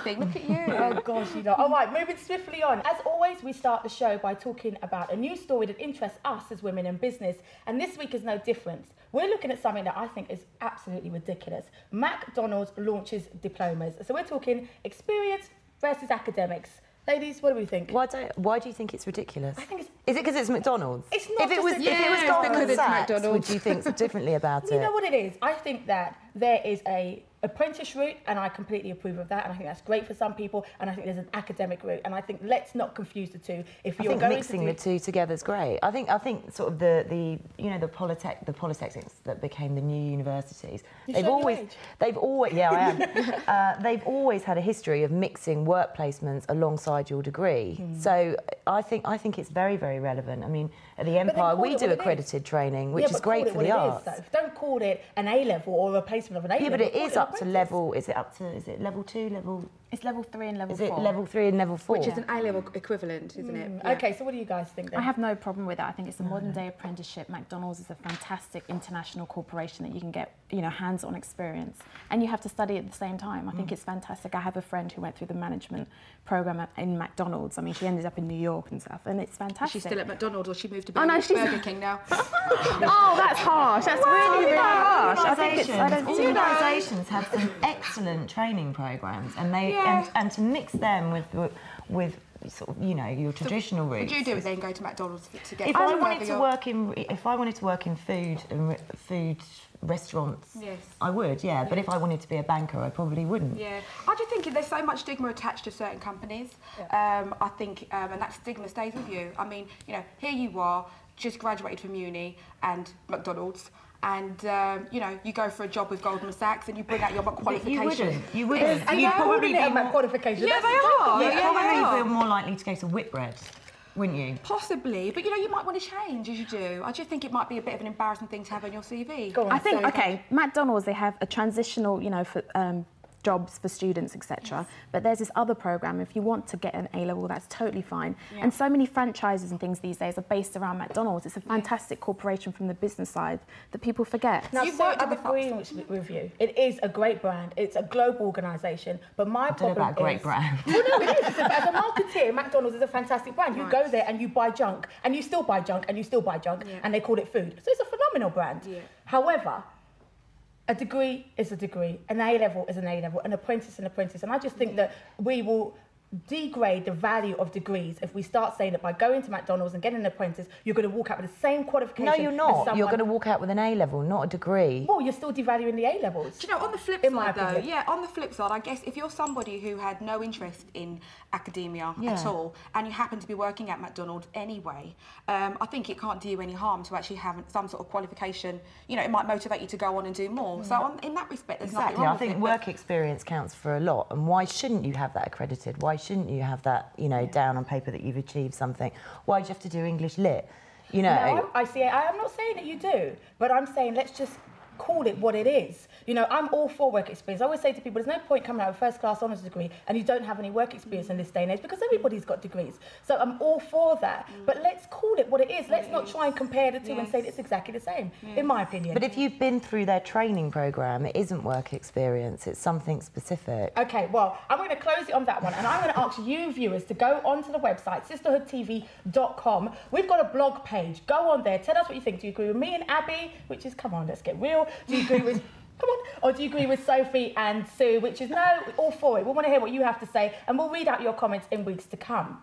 everything. Look at you. Oh gosh, you know. All right, moving swiftly on. As always, we start the show by talking about a news story that interests us as women in business, and this week is no different. We're looking at something that I think is absolutely ridiculous. McDonald's launches diplomas. So we're talking experience versus academics. Ladies, what do we think? Why do you think it's ridiculous? I think it's... Is it because it's McDonald's? It's not if it was because Sachs, McDonald's. would you think differently about it? You know what it is? I think that there is a apprentice route, and I completely approve of that, and I think that's great for some people, and I think there's an academic route, and I think let's not confuse the two. If you're going mixing the two together is great. I think sort of the polytechnics that became the new universities. They've always yeah, I am. They've always had a history of mixing work placements alongside your degree. So I think it's very, very relevant. I mean, at the Empire we do accredited training, which is great for the arts. Don't call it an A-level or a replacement of an A-level. Yeah, but it is up to level. Is it level 2, level? It's level 3 and level 4. Is it level 3 and level 4? Which is an A-level equivalent, isn't it? Yeah. Okay, so what do you guys think then? I have no problem with that. I think it's a modern-day apprenticeship. McDonald's is a fantastic international corporation that you can get, hands-on experience, and you have to study at the same time. I think it's fantastic. I have a friend who went through the management program in McDonald's. I mean, she ended up in New York and stuff, and it's fantastic. She's still at McDonald's, or she moved to Burger King now? Oh, that's harsh. That's really harsh. Organisations have some excellent training programs, and and to mix them with sort of, your traditional routes. Would you do it then? Go to McDonald's to get? If I wanted to work in food restaurants, yes, I would. Yeah, but if I wanted to be a banker, I probably wouldn't. Yeah, I just think there's so much stigma attached to certain companies. Yeah. I think, and that stigma stays with you. I mean, here you are, just graduated from uni and McDonald's. And, you go for a job with Goldman Sachs and you bring out your qualification. You wouldn't. And you'd probably be more qualification. Yeah, they are. You'd probably be more likely to go to Whitbread, wouldn't you? Possibly, but you might want to change as you do. I just think it might be a bit of an embarrassing thing to have on your CV. Go on. I think, McDonald's, they have a transitional, for jobs for students, etc. But there's this other program. If you want to get an A-level, that's totally fine. Yeah. And so many franchises and things these days are based around McDonald's. It's a fantastic corporation from the business side that people forget. Now, I'm agreeing with you. It is a great brand. It's a global organisation. But my problem is... great brand. Well, no, it is. As a marketeer, McDonald's is a fantastic brand. You go there and you buy junk, and you still buy junk, and you still buy junk, and they call it food. So it's a phenomenal brand. Yeah. However, a degree is a degree, an A-level is an A-level, an apprentice is an apprentice. And I just think that we will degrade the value of degrees if we start saying that by going to McDonald's and getting an apprentice, you're going to walk out with the same qualification. No, you're not. You're going to walk out with an A-level, not a degree. Well, you're still devaluing the A-levels. Do you know, on the flip side, though, on the flip side, I guess if you're somebody who had no interest in academia at all, and you happen to be working at McDonald's anyway, I think it can't do you any harm to actually have some sort of qualification. It might motivate you to go on and do more. So in that respect, there's nothing wrong with it. I think work experience counts for a lot, and why shouldn't you have that accredited? Why shouldn't you have that, down on paper that you've achieved something? Why do you have to do English lit? No, I am not saying that you do, but I'm saying let's just call it what it is. I'm all for work experience. I always say to people, there's no point coming out with a first-class honours degree and you don't have any work experience in this day and age, because everybody's got degrees. So I'm all for that. But let's call it what it is. Let's not try and compare the two and say it's exactly the same, in my opinion. But if you've been through their training programme, it isn't work experience, it's something specific. Okay, well, I'm going to close it on that one, and I'm going to ask you viewers to go onto the website, sisterhoodtv.com. We've got a blog page. Go on there. Tell us what you think. Do you agree with me and Abby, which is, come on, let's get real. Do you agree with... Come on. Or do you agree with Sophie and Sue, which is no, all for it. We want to hear what you have to say, and we'll read out your comments in weeks to come.